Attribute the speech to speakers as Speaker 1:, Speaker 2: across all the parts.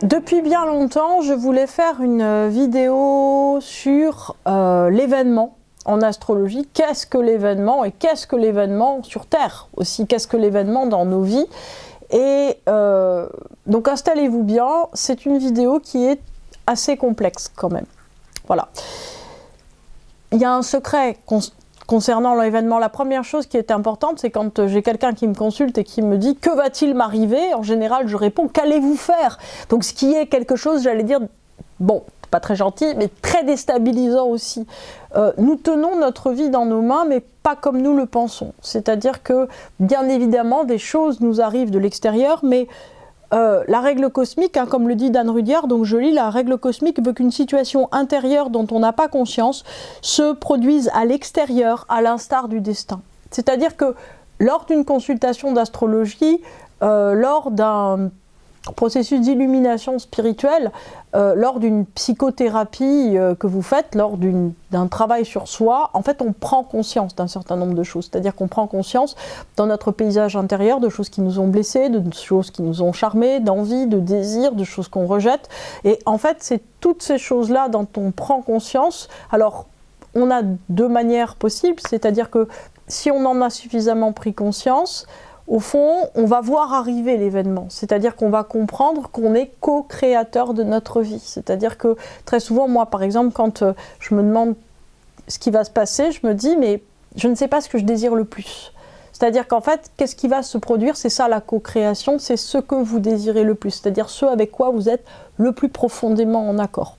Speaker 1: Depuis bien longtemps, je voulais faire une vidéo sur l'événement en astrologie. Qu'est-ce que l'événement et qu'est-ce que l'événement sur Terre aussi? Qu'est-ce que l'événement dans nos vies? Et donc installez-vous bien, c'est une vidéo qui est assez complexe quand même. Voilà. Il y a un secret concernant l'événement. La première chose qui est importante, c'est quand j'ai quelqu'un qui me consulte et qui me dit « Que va-t-il m'arriver ?» En général, je réponds « Qu'allez-vous faire ?» Donc ce qui est quelque chose, j'allais dire, bon, pas très gentil, mais très déstabilisant aussi. Nous tenons notre vie dans nos mains, mais pas comme nous le pensons. C'est-à-dire que, bien évidemment, des choses nous arrivent de l'extérieur, mais la règle cosmique, hein, comme le dit Dan Rudyard, donc je lis, la règle cosmique veut qu'une situation intérieure dont on n'a pas conscience se produise à l'extérieur, à l'instar du destin. C'est-à-dire que lors d'une consultation d'astrologie, lors d'un processus d'illumination spirituelle, lors d'une psychothérapie que vous faites, lors d'un travail sur soi, en fait on prend conscience d'un certain nombre de choses. C'est-à-dire qu'on prend conscience dans notre paysage intérieur de choses qui nous ont blessés, de choses qui nous ont charmés, d'envie, de désir, de choses qu'on rejette. Et en fait c'est toutes ces choses-là dont on prend conscience. Alors on a deux manières possibles, c'est-à-dire que si on en a suffisamment pris conscience, au fond, on va voir arriver l'événement, c'est-à-dire qu'on va comprendre qu'on est co-créateur de notre vie. C'est-à-dire que très souvent, moi par exemple, quand je me demande ce qui va se passer, je me dis, mais je ne sais pas ce que je désire le plus. C'est-à-dire qu'en fait, qu'est-ce qui va se produire? C'est ça la co-création, c'est ce que vous désirez le plus, c'est-à-dire ce avec quoi vous êtes le plus profondément en accord.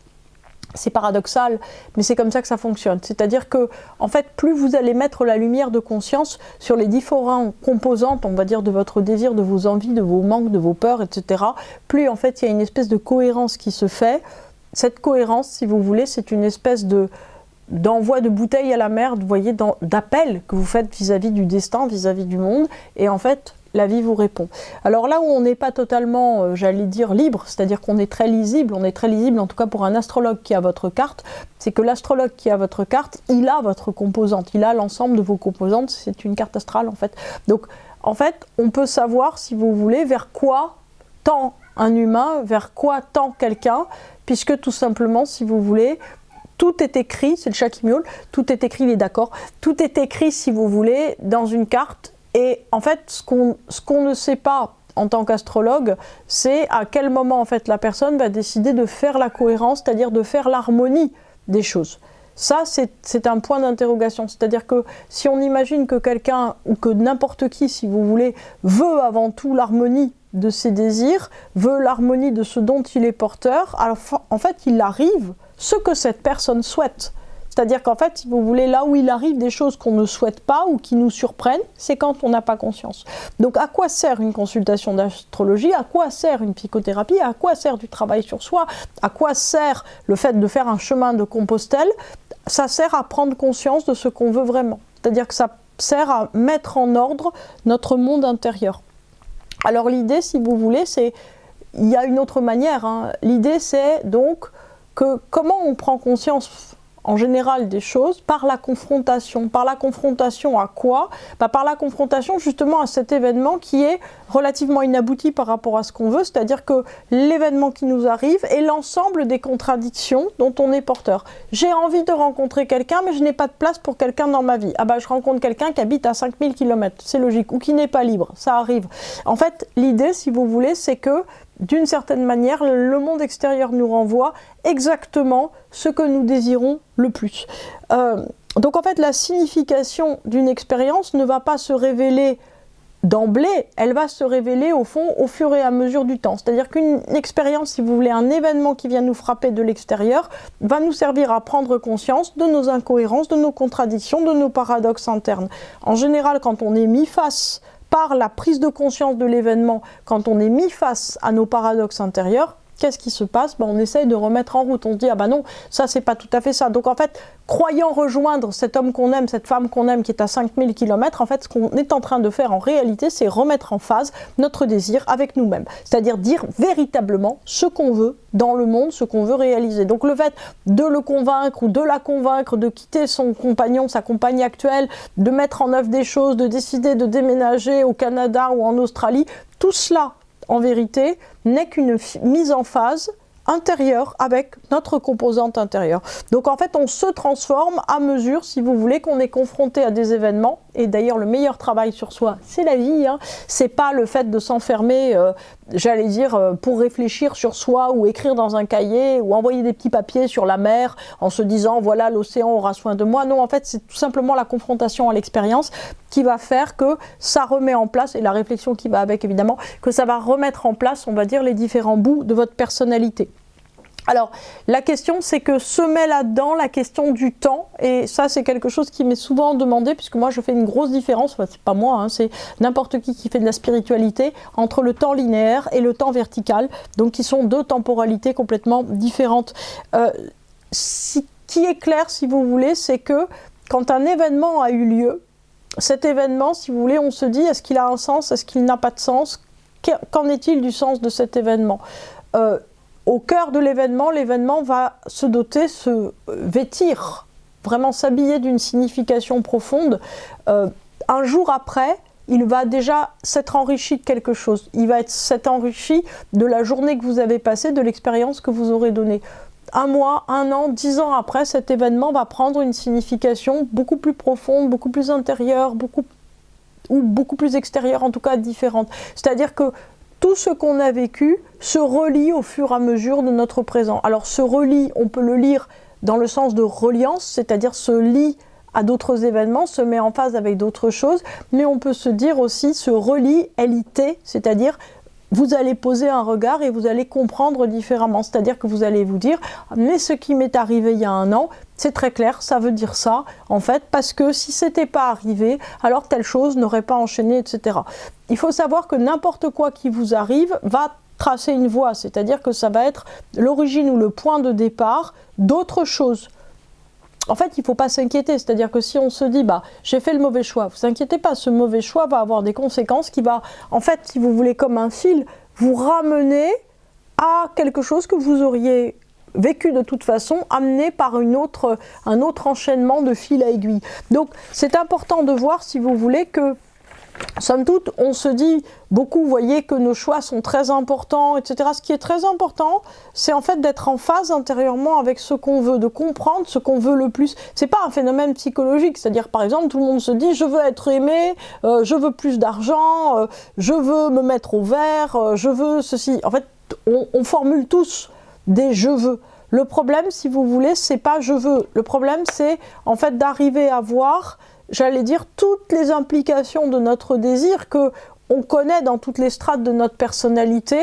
Speaker 1: C'est paradoxal, mais c'est comme ça que ça fonctionne. C'est-à-dire que, en fait, plus vous allez mettre la lumière de conscience sur les différentes composantes, on va dire, de votre désir, de vos envies, de vos manques, de vos peurs, etc., plus, en fait, il y a une espèce de cohérence qui se fait. Cette cohérence, si vous voulez, c'est une espèce d'envoi de bouteille à la mer, vous voyez, d'appel que vous faites vis-à-vis du destin, vis-à-vis du monde, et en fait, la vie vous répond. Alors là où on n'est pas totalement, j'allais dire, libre, c'est-à-dire qu'on est très lisible, en tout cas pour un astrologue qui a votre carte, c'est que l'astrologue qui a votre carte, il a votre composante, il a l'ensemble de vos composantes, c'est une carte astrale en fait. Donc en fait, on peut savoir, si vous voulez, vers quoi tend un humain, vers quoi tend quelqu'un, puisque tout simplement, si vous voulez, tout est écrit, c'est le chat qui miaule, tout est écrit, il est d'accord, tout est écrit, si vous voulez, dans une carte. Et en fait, ce qu'on ne sait pas en tant qu'astrologue, c'est à quel moment en fait la personne va décider de faire la cohérence, c'est-à-dire de faire l'harmonie des choses. Ça, c'est un point d'interrogation. C'est-à-dire que si on imagine que quelqu'un, ou que n'importe qui, si vous voulez, veut avant tout l'harmonie de ses désirs, veut l'harmonie de ce dont il est porteur, alors en fait, il arrive ce que cette personne souhaite. C'est-à-dire qu'en fait, si vous voulez, là où il arrive des choses qu'on ne souhaite pas ou qui nous surprennent, c'est quand on n'a pas conscience. Donc à quoi sert une consultation d'astrologie? À quoi sert une psychothérapie? À quoi sert du travail sur soi? À quoi sert le fait de faire un chemin de Compostelle? Ça sert à prendre conscience de ce qu'on veut vraiment. C'est-à-dire que ça sert à mettre en ordre notre monde intérieur. Alors l'idée, si vous voulez, c'est... Il y a une autre manière, hein. L'idée, c'est donc que comment on prend conscience en général des choses par la confrontation. Par la confrontation à quoi? Par la confrontation justement à cet événement qui est relativement inabouti par rapport à ce qu'on veut, c'est-à-dire que l'événement qui nous arrive est l'ensemble des contradictions dont on est porteur. J'ai envie de rencontrer quelqu'un, mais je n'ai pas de place pour quelqu'un dans ma vie. Ah bah je rencontre quelqu'un qui habite à 5000 km, c'est logique, ou qui n'est pas libre, ça arrive. En fait, l'idée, si vous voulez, c'est que d'une certaine manière, le monde extérieur nous renvoie exactement ce que nous désirons le plus. Donc en fait, la signification d'une expérience ne va pas se révéler d'emblée, elle va se révéler au fond au fur et à mesure du temps. C'est-à-dire qu'une expérience, si vous voulez, un événement qui vient nous frapper de l'extérieur, va nous servir à prendre conscience de nos incohérences, de nos contradictions, de nos paradoxes internes. En général, quand on est mis face par la prise de conscience de l'événement, quand on est mis face à nos paradoxes intérieurs, qu'est-ce qui se passe? On essaye de remettre en route. On se dit, ah bah non, ça c'est pas tout à fait ça. Donc en fait, croyant rejoindre cet homme qu'on aime, cette femme qu'on aime qui est à 5000 km, en fait, ce qu'on est en train de faire en réalité, c'est remettre en phase notre désir avec nous-mêmes. C'est-à-dire dire véritablement ce qu'on veut dans le monde, ce qu'on veut réaliser. Donc le fait de le convaincre ou de la convaincre, de quitter son compagnon, sa compagne actuelle, de mettre en œuvre des choses, de décider de déménager au Canada ou en Australie, tout cela en vérité, n'est qu'une mise en phase intérieure avec notre composante intérieure. Donc en fait, on se transforme à mesure, si vous voulez, qu'on est confronté à des événements. Et d'ailleurs, le meilleur travail sur soi, c'est la vie. Hein. C'est pas le fait de s'enfermer, j'allais dire, pour réfléchir sur soi ou écrire dans un cahier ou envoyer des petits papiers sur la mer en se disant, voilà, l'océan aura soin de moi. Non, en fait, c'est tout simplement la confrontation à l'expérience qui va faire que ça remet en place, et la réflexion qui va avec évidemment, que ça va remettre en place, on va dire, les différents bouts de votre personnalité. Alors, la question, c'est que se met là-dedans la question du temps, et ça, c'est quelque chose qui m'est souvent demandé, puisque moi, je fais une grosse différence, enfin, c'est pas moi, hein, c'est n'importe qui fait de la spiritualité, entre le temps linéaire et le temps vertical, donc qui sont deux temporalités complètement différentes. Ce qui est clair, si vous voulez, c'est que quand un événement a eu lieu, cet événement, si vous voulez, on se dit, est-ce qu'il a un sens, est-ce qu'il n'a pas de sens? Qu'en est-il du sens de cet événement? Au cœur de l'événement, l'événement va se doter, se vêtir, vraiment s'habiller d'une signification profonde. Un jour après, il va déjà s'être enrichi de quelque chose. Il va s'être enrichi de la journée que vous avez passée, de l'expérience que vous aurez donnée. Un mois, un an, 10 ans après, cet événement va prendre une signification beaucoup plus profonde, beaucoup plus intérieure, beaucoup plus extérieure, en tout cas différente. C'est-à-dire que tout ce qu'on a vécu se relie au fur et à mesure de notre présent. Alors se relie, on peut le lire dans le sens de reliance, c'est-à-dire se lie à d'autres événements, se met en phase avec d'autres choses, mais on peut se dire aussi se relie, LIT, c'est-à-dire vous allez poser un regard et vous allez comprendre différemment. C'est-à-dire que vous allez vous dire, mais ce qui m'est arrivé il y a un an, c'est très clair, ça veut dire ça, en fait, parce que si c'était pas arrivé, alors telle chose n'aurait pas enchaîné, etc. Il faut savoir que n'importe quoi qui vous arrive va tracer une voie, c'est-à-dire que ça va être l'origine ou le point de départ d'autres choses. En fait, il ne faut pas s'inquiéter, c'est-à-dire que si on se dit, bah, j'ai fait le mauvais choix, vous inquiétez pas, ce mauvais choix va avoir des conséquences qui va, en fait, si vous voulez, comme un fil, vous ramener à quelque chose que vous auriez vécu de toute façon, amené par un autre enchaînement de fil à aiguille. Donc, c'est important de voir, si vous voulez, que somme toute, on se dit beaucoup, vous voyez, que nos choix sont très importants, etc. Ce qui est très important, c'est en fait d'être en phase intérieurement avec ce qu'on veut, de comprendre ce qu'on veut le plus. C'est pas un phénomène psychologique, c'est-à-dire, par exemple, tout le monde se dit, je veux être aimé, je veux plus d'argent, je veux me mettre au vert, je veux ceci. En fait, on formule tous des « je veux ». Le problème, si vous voulez, c'est pas « je veux ». Le problème, c'est en fait d'arriver à voir, j'allais dire, toutes les implications de notre désir que on connaît dans toutes les strates de notre personnalité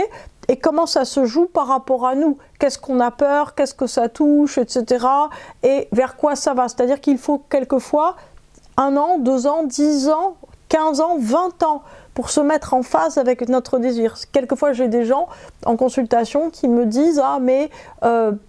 Speaker 1: et comment ça se joue par rapport à nous. Qu'est-ce qu'on a peur, qu'est-ce que ça touche, etc. Et vers quoi ça va. C'est-à-dire qu'il faut quelquefois 1 an, 2 ans, 10 ans, 15 ans, 20 ans pour se mettre en phase avec notre désir. Quelquefois, j'ai des gens en consultation qui me disent « Ah, mais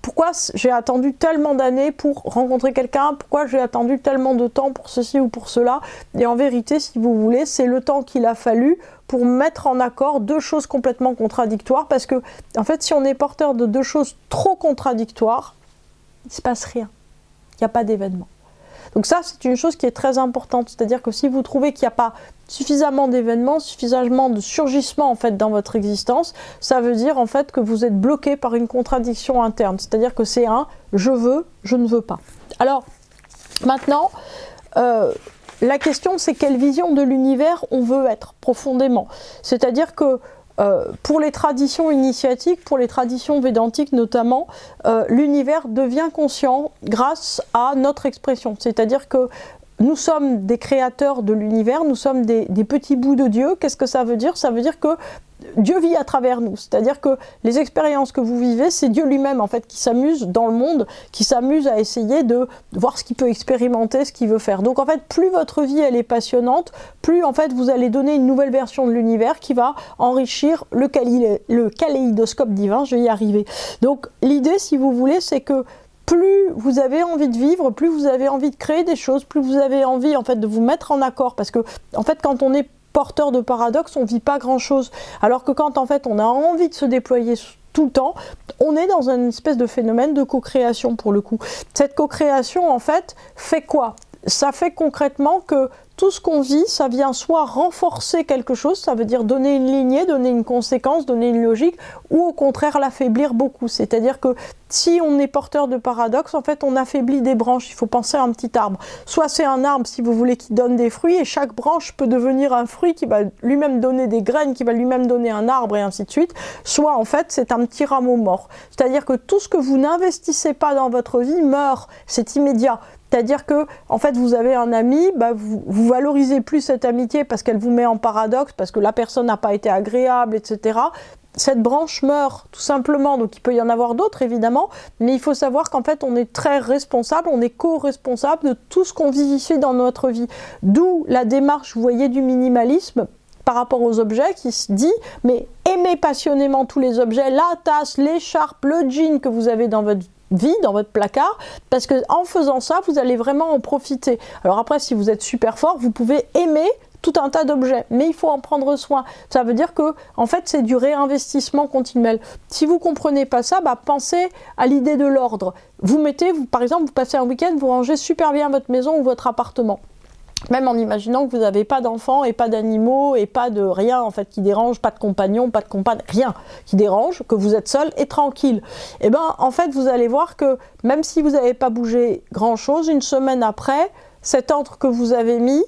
Speaker 1: pourquoi j'ai attendu tellement d'années pour rencontrer quelqu'un? Pourquoi j'ai attendu tellement de temps pour ceci ou pour cela ?» Et en vérité, si vous voulez, c'est le temps qu'il a fallu pour mettre en accord deux choses complètement contradictoires. Parce que, en fait, si on est porteur de deux choses trop contradictoires, il ne se passe rien. Il n'y a pas d'événement. Donc ça, c'est une chose qui est très importante. C'est-à-dire que si vous trouvez qu'il n'y a pas suffisamment d'événements, suffisamment de surgissement en fait dans votre existence, ça veut dire en fait que vous êtes bloqué par une contradiction interne. C'est-à-dire que c'est un « je veux, je ne veux pas ». Alors, maintenant, la question c'est quelle vision de l'univers on veut être profondément. C'est-à-dire que pour les traditions initiatiques, pour les traditions védantiques notamment, l'univers devient conscient grâce à notre expression. C'est-à-dire que nous sommes des créateurs de l'univers, nous sommes des petits bouts de Dieu. Qu'est-ce que ça veut dire? Ça veut dire que Dieu vit à travers nous. C'est-à-dire que les expériences que vous vivez, c'est Dieu lui-même en fait qui s'amuse dans le monde, qui s'amuse à essayer de voir ce qu'il peut expérimenter, ce qu'il veut faire. Donc en fait, plus votre vie elle est passionnante, plus en fait vous allez donner une nouvelle version de l'univers qui va enrichir le kaléidoscope divin. Je vais y arriver. Donc l'idée, si vous voulez, c'est que plus vous avez envie de vivre, plus vous avez envie de créer des choses, plus vous avez envie en fait de vous mettre en accord, parce que en fait quand on est porteur de paradoxe, on ne vit pas grand-chose, alors que quand en fait on a envie de se déployer tout le temps, on est dans une espèce de phénomène de co-création pour le coup. Cette co-création en fait fait quoi? Ça fait concrètement que tout ce qu'on vit, ça vient soit renforcer quelque chose, ça veut dire donner une lignée, donner une conséquence, donner une logique, ou au contraire l'affaiblir beaucoup. C'est-à-dire que si on est porteur de paradoxe, en fait, on affaiblit des branches. Il faut penser à un petit arbre. Soit c'est un arbre, si vous voulez, qui donne des fruits, et chaque branche peut devenir un fruit qui va lui-même donner des graines, qui va lui-même donner un arbre, et ainsi de suite. Soit, en fait, c'est un petit rameau mort. C'est-à-dire que tout ce que vous n'investissez pas dans votre vie meurt. C'est immédiat. C'est-à-dire que, en fait, vous avez un ami, vous valorisez plus cette amitié parce qu'elle vous met en paradoxe, parce que la personne n'a pas été agréable, etc. Cette branche meurt, tout simplement. Donc, il peut y en avoir d'autres, évidemment, mais il faut savoir qu'en fait, on est très responsable, on est co-responsable de tout ce qu'on vivifie dans notre vie. D'où la démarche, vous voyez, du minimalisme par rapport aux objets, qui se dit, mais aimez passionnément tous les objets, la tasse, l'écharpe, le jean que vous avez dans votre vie, dans votre placard, parce que en faisant ça, vous allez vraiment en profiter. Alors après, si vous êtes super fort, vous pouvez aimer tout un tas d'objets, mais il faut en prendre soin. Ça veut dire que, en fait, c'est du réinvestissement continuel. Si vous comprenez pas ça, pensez à l'idée de l'ordre. Par exemple, vous passez un week-end, vous rangez super bien votre maison ou votre appartement. Même en imaginant que vous n'avez pas d'enfants et pas d'animaux et pas de rien en fait qui dérange, pas de compagnon, pas de compagne, rien qui dérange, que vous êtes seul et tranquille. Et en fait vous allez voir que même si vous n'avez pas bougé grand chose, une semaine après, cet ordre que vous avez mis,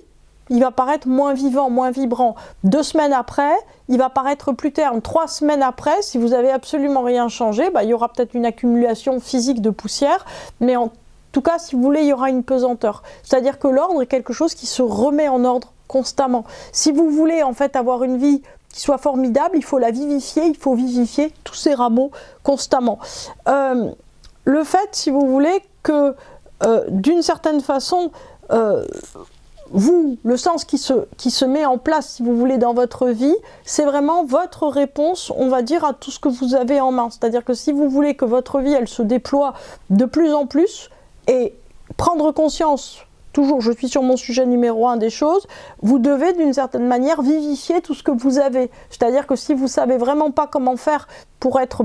Speaker 1: il va paraître moins vivant, moins vibrant. 2 semaines après, il va paraître plus terne. 3 semaines après, si vous n'avez absolument rien changé, il y aura peut-être une accumulation physique de poussière, mais en tout cas, si vous voulez, il y aura une pesanteur. C'est-à-dire que l'ordre est quelque chose qui se remet en ordre constamment. Si vous voulez en fait avoir une vie qui soit formidable, il faut la vivifier, il faut vivifier tous ces rameaux constamment. Le fait, si vous voulez, que d'une certaine façon, le sens qui se met en place, si vous voulez, dans votre vie, c'est vraiment votre réponse, on va dire, à tout ce que vous avez en main. C'est-à-dire que si vous voulez que votre vie, elle se déploie de plus en plus, et prendre conscience, toujours je suis sur mon sujet numéro 1 des choses, vous devez d'une certaine manière vivifier tout ce que vous avez. C'est-à-dire que si vous ne savez vraiment pas comment faire pour être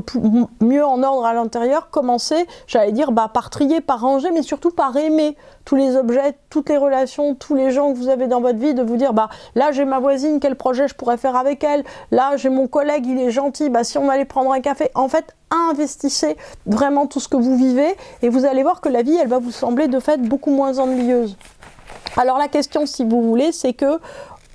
Speaker 1: mieux en ordre à l'intérieur, commencez, j'allais dire, par trier, par ranger, mais surtout par aimer tous les objets, toutes les relations, tous les gens que vous avez dans votre vie, de vous dire, là j'ai ma voisine, quel projet je pourrais faire avec elle, là j'ai mon collègue, il est gentil, si on allait prendre un café. En fait, investissez vraiment tout ce que vous vivez et vous allez voir que la vie, elle va vous sembler de fait beaucoup moins ennuyeuse. Alors la question, si vous voulez, c'est que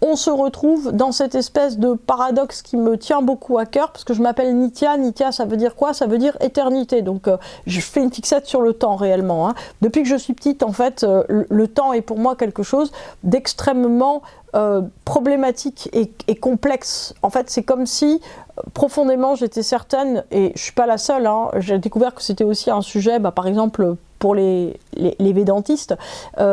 Speaker 1: on se retrouve dans cette espèce de paradoxe qui me tient beaucoup à cœur, parce que je m'appelle Nitya. Nitya, ça veut dire quoi? Ça veut dire éternité. Donc je fais une fixette sur le temps réellement. Depuis que je suis petite, en fait, le temps est pour moi quelque chose d'extrêmement problématique et complexe. En fait, c'est comme si profondément j'étais certaine, et je suis pas la seule, j'ai découvert que c'était aussi un sujet, par exemple, pour les védantistes,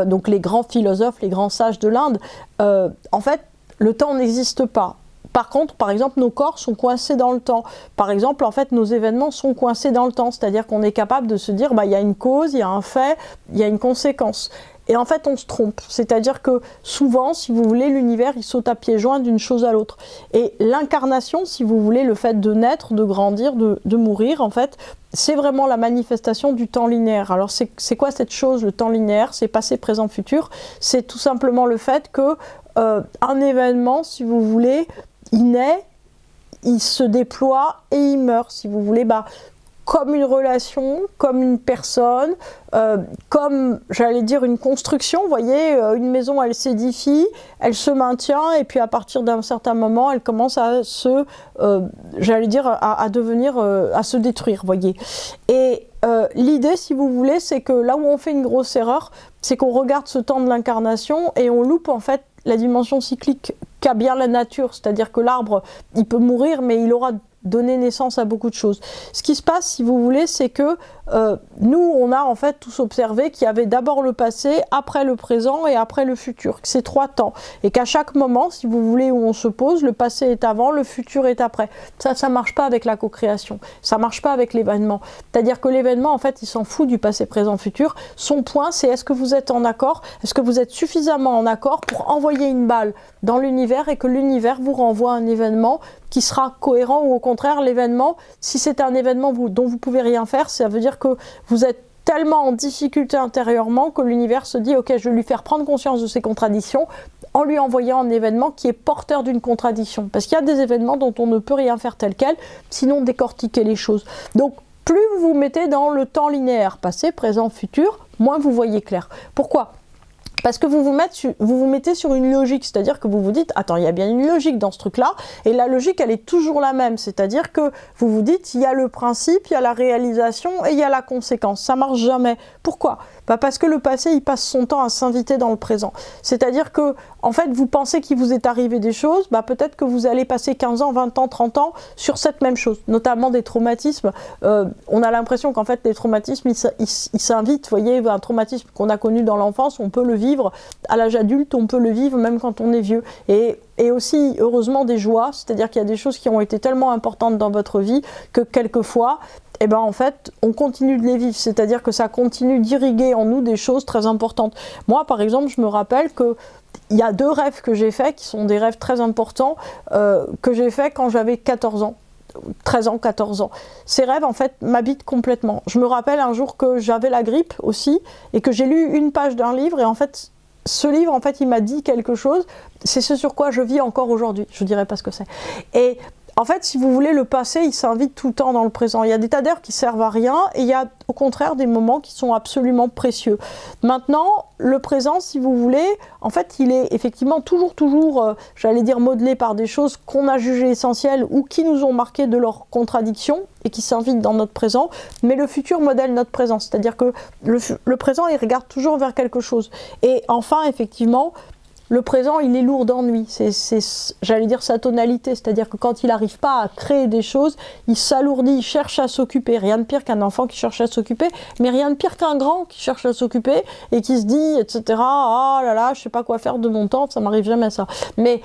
Speaker 1: donc les grands philosophes, les grands sages de l'Inde, en fait, le temps n'existe pas. Par contre, par exemple, nos corps sont coincés dans le temps. Par exemple, en fait, nos événements sont coincés dans le temps. C'est-à-dire qu'on est capable de se dire, il y a une cause, il y a un fait, il y a une conséquence. Et en fait, on se trompe. C'est-à-dire que souvent, si vous voulez, l'univers, il saute à pieds joints d'une chose à l'autre. Et l'incarnation, si vous voulez, le fait de naître, de grandir, de mourir, en fait, c'est vraiment la manifestation du temps linéaire. Alors, c'est quoi cette chose, le temps linéaire? C'est passé, présent, futur. C'est tout simplement le fait que un événement, si vous voulez, il naît, il se déploie et il meurt, si vous voulez, comme une relation, comme une personne, comme, j'allais dire, une construction. Vous voyez, une maison, elle s'édifie, elle se maintient, et puis à partir d'un certain moment, elle commence à j'allais dire, à devenir, à se détruire, vous voyez. Et l'idée, si vous voulez, c'est que là où on fait une grosse erreur, c'est qu'on regarde ce temps de l'incarnation et on loupe, en fait, la dimension cyclique qu'a bien la nature. C'est-à-dire que l'arbre, il peut mourir, mais il aura donner naissance à beaucoup de choses. Ce qui se passe, si vous voulez, c'est que nous, on a en fait tous observé qu'il y avait d'abord le passé, après le présent et après le futur. C'est 3 temps. Et qu'à chaque moment, si vous voulez, où on se pose, le passé est avant, le futur est après. Ça marche pas avec la co-création. Ça marche pas avec l'événement. C'est-à-dire que l'événement, en fait, il s'en fout du passé, présent, futur. Son point, c'est est-ce que vous êtes en accord? Est-ce que vous êtes suffisamment en accord pour envoyer une balle dans l'univers et que l'univers vous renvoie un événement qui sera cohérent, ou au contraire, l'événement, si c'est un événement dont vous pouvez rien faire, ça veut dire que vous êtes tellement en difficulté intérieurement que l'univers se dit « Ok, je vais lui faire prendre conscience de ses contradictions, en lui envoyant un événement qui est porteur d'une contradiction. Parce qu'il y a des événements dont on ne peut rien faire tel quel, sinon décortiquer les choses. Donc, plus vous vous mettez dans le temps linéaire, passé, présent, futur, moins vous voyez clair. Pourquoi ? Parce que vous vous mettez sur une logique, c'est-à-dire que vous vous dites, attends, il y a bien une logique dans ce truc-là, et la logique, elle est toujours la même, c'est-à-dire que vous vous dites, il y a le principe, il y a la réalisation, et il y a la conséquence. Ça marche jamais. Pourquoi ? Parce que le passé, il passe son temps à s'inviter dans le présent. C'est-à-dire que, en fait, vous pensez qu'il vous est arrivé des choses, peut-être que vous allez passer 15 ans, 20 ans, 30 ans sur cette même chose, notamment des traumatismes. On a l'impression qu'en fait, les traumatismes, ils s'invitent. Vous voyez, un traumatisme qu'on a connu dans l'enfance, on peut le vivre à l'âge adulte, on peut le vivre même quand on est vieux. Et aussi, heureusement, des joies, c'est-à-dire qu'il y a des choses qui ont été tellement importantes dans votre vie que quelquefois, en fait, on continue de les vivre, c'est-à-dire que ça continue d'irriguer en nous des choses très importantes. Moi, par exemple, je me rappelle que il y a 2 rêves que j'ai faits, qui sont des rêves très importants, que j'ai faits quand j'avais 14 ans. 13 ans, 14 ans. Ces rêves, en fait, m'habitent complètement. Je me rappelle un jour que j'avais la grippe aussi, et que j'ai lu une page d'un livre, et en fait, ce livre, en fait, il m'a dit quelque chose. C'est ce sur quoi je vis encore aujourd'hui. Je ne dirais pas ce que c'est. Et en fait, si vous voulez, le passé, il s'invite tout le temps dans le présent. Il y a des tas d'heures qui servent à rien, et il y a au contraire des moments qui sont absolument précieux. Maintenant, le présent, si vous voulez, en fait, il est effectivement toujours, j'allais dire, modelé par des choses qu'on a jugées essentielles ou qui nous ont marqué de leur contradiction et qui s'invitent dans notre présent, mais le futur modèle notre présent. C'est-à-dire que le présent, il regarde toujours vers quelque chose. Et enfin, effectivement, le présent, il est lourd d'ennui, c'est j'allais dire sa tonalité, c'est-à-dire que quand il n'arrive pas à créer des choses, il s'alourdit, il cherche à s'occuper. Rien de pire qu'un enfant qui cherche à s'occuper, mais rien de pire qu'un grand qui cherche à s'occuper et qui se dit, etc., ah là là, je sais pas quoi faire de mon temps, ça m'arrive jamais ça. Mais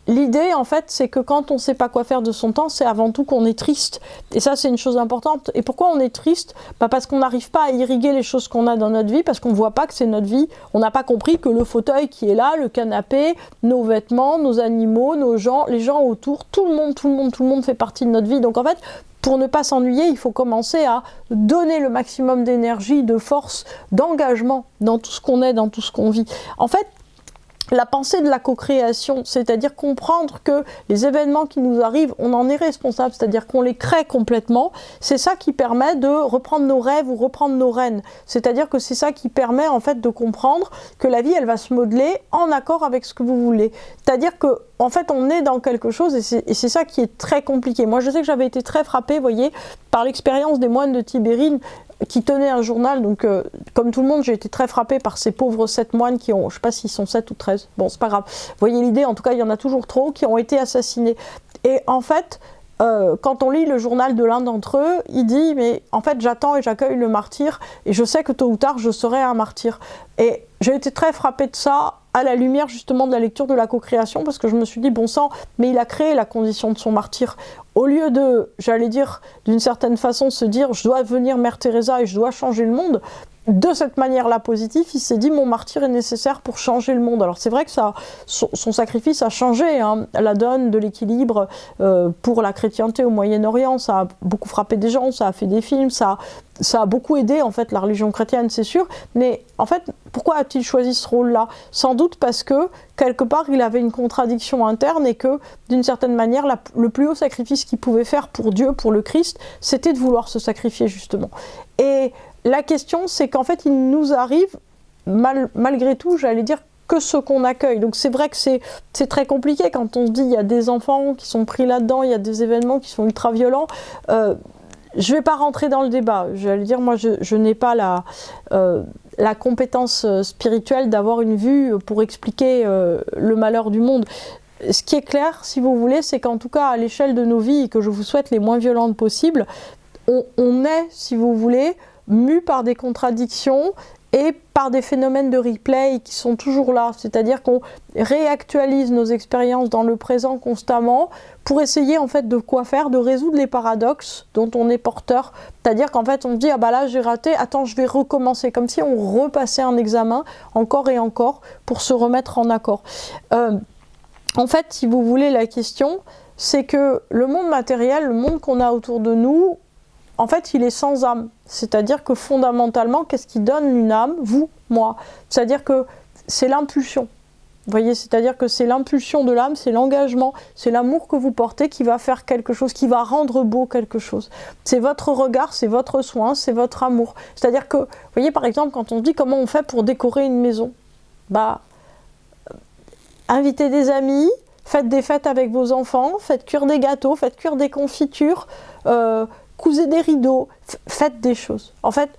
Speaker 1: l'idée, en fait, c'est que quand on ne sait pas quoi faire de son temps, c'est avant tout qu'on est triste. Et ça, c'est une chose importante. Et pourquoi on est triste ? Parce qu'on n'arrive pas à irriguer les choses qu'on a dans notre vie, parce qu'on ne voit pas que c'est notre vie. On n'a pas compris que le fauteuil qui est là, le canapé, nos vêtements, nos animaux, nos gens, les gens autour, tout le monde fait partie de notre vie. Donc en fait, pour ne pas s'ennuyer, il faut commencer à donner le maximum d'énergie, de force, d'engagement dans tout ce qu'on est, dans tout ce qu'on vit. En fait, la pensée de la co-création, c'est-à-dire comprendre que les événements qui nous arrivent, on en est responsable, c'est-à-dire qu'on les crée complètement, c'est ça qui permet de reprendre nos rêves ou reprendre nos rênes. C'est-à-dire que c'est ça qui permet en fait de comprendre que la vie, elle va se modeler en accord avec ce que vous voulez. C'est-à-dire que en fait, on est dans quelque chose et c'est ça qui est très compliqué. Moi, je sais que j'avais été très frappée, vous voyez, par l'expérience des moines de Tibérine qui tenaient un journal. Donc, comme tout le monde, j'ai été très frappée par ces pauvres 7 moines qui ont, je ne sais pas s'ils sont 7 ou 13, bon, c'est pas grave. Vous voyez l'idée, en tout cas, il y en a toujours trop qui ont été assassinés. Et en fait, quand on lit le journal de l'un d'entre eux, il dit, mais en fait, j'attends et j'accueille le martyr, et je sais que tôt ou tard, je serai un martyr. Et j'ai été très frappée de ça, à la lumière justement de la lecture de la co-création, parce que je me suis dit, bon sang, mais il a créé la condition de son martyr. Au lieu de, j'allais dire, d'une certaine façon, se dire, je dois devenir Mère Teresa et je dois changer le monde, de cette manière-là positive, il s'est dit, mon martyr est nécessaire pour changer le monde. Alors c'est vrai que ça, son sacrifice a changé la donne de l'équilibre pour la chrétienté au Moyen-Orient, ça a beaucoup frappé des gens, ça a fait des films, ça a beaucoup aidé en fait la religion chrétienne, c'est sûr, mais en fait, pourquoi a-t-il choisi ce rôle-là ? Sans doute parce que, quelque part, il avait une contradiction interne et que, d'une certaine manière, le plus haut sacrifice qu'il pouvait faire pour Dieu, pour le Christ, c'était de vouloir se sacrifier justement. Et la question, c'est qu'en fait, il nous arrive, malgré tout, j'allais dire, que ce qu'on accueille. Donc c'est vrai que c'est très compliqué quand on se dit, il y a des enfants qui sont pris là-dedans, il y a des événements qui sont ultra violents. Je ne vais pas rentrer dans le débat. J'allais dire, moi, je n'ai pas la compétence spirituelle d'avoir une vue pour expliquer le malheur du monde. Ce qui est clair, si vous voulez, c'est qu'en tout cas, à l'échelle de nos vies, et que je vous souhaite les moins violentes possibles, on est, si vous voulez, mu par des contradictions et par des phénomènes de replay qui sont toujours là. C'est-à-dire qu'on réactualise nos expériences dans le présent constamment pour essayer en fait de quoi faire, de résoudre les paradoxes dont on est porteur. C'est-à-dire qu'en fait on se dit, ah bah là j'ai raté, attends je vais recommencer, comme si on repassait un examen encore et encore pour se remettre en accord. En fait, si vous voulez, la question, c'est que le monde matériel, le monde qu'on a autour de nous, en fait, il est sans âme. C'est-à-dire que fondamentalement, qu'est-ce qui donne une âme ? Vous, moi. C'est-à-dire que c'est l'impulsion. Vous voyez, c'est-à-dire que c'est l'impulsion de l'âme, c'est l'engagement, c'est l'amour que vous portez qui va faire quelque chose, qui va rendre beau quelque chose. C'est votre regard, c'est votre soin, c'est votre amour. C'est-à-dire que, vous voyez, par exemple, quand on dit comment on fait pour décorer une maison, bah, invitez des amis, faites des fêtes avec vos enfants, faites cuire des gâteaux, faites cuire des confitures, cousez des rideaux, faites des choses. En fait,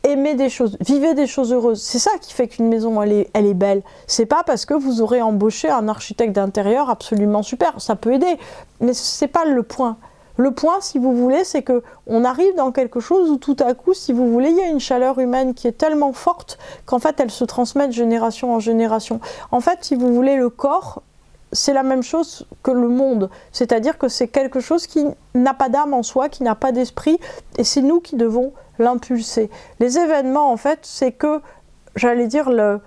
Speaker 1: aimez des choses, vivez des choses heureuses. C'est ça qui fait qu'une maison, elle est belle. C'est pas parce que vous aurez embauché un architecte d'intérieur absolument super. Ça peut aider, mais c'est pas le point. Le point, si vous voulez, c'est que on arrive dans quelque chose où tout à coup, si vous voulez, il y a une chaleur humaine qui est tellement forte qu'en fait, elle se transmet de génération en génération. En fait, si vous voulez, le corps, c'est la même chose que le monde. C'est-à-dire que c'est quelque chose qui n'a pas d'âme en soi, qui n'a pas d'esprit, et c'est nous qui devons l'impulser. Les événements, en fait, c'est que, j'allais dire, la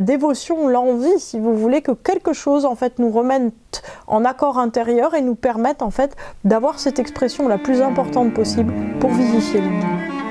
Speaker 1: dévotion, l'envie, si vous voulez, que quelque chose, en fait, nous remette en accord intérieur et nous permette, en fait, d'avoir cette expression la plus importante possible pour vivifier le monde.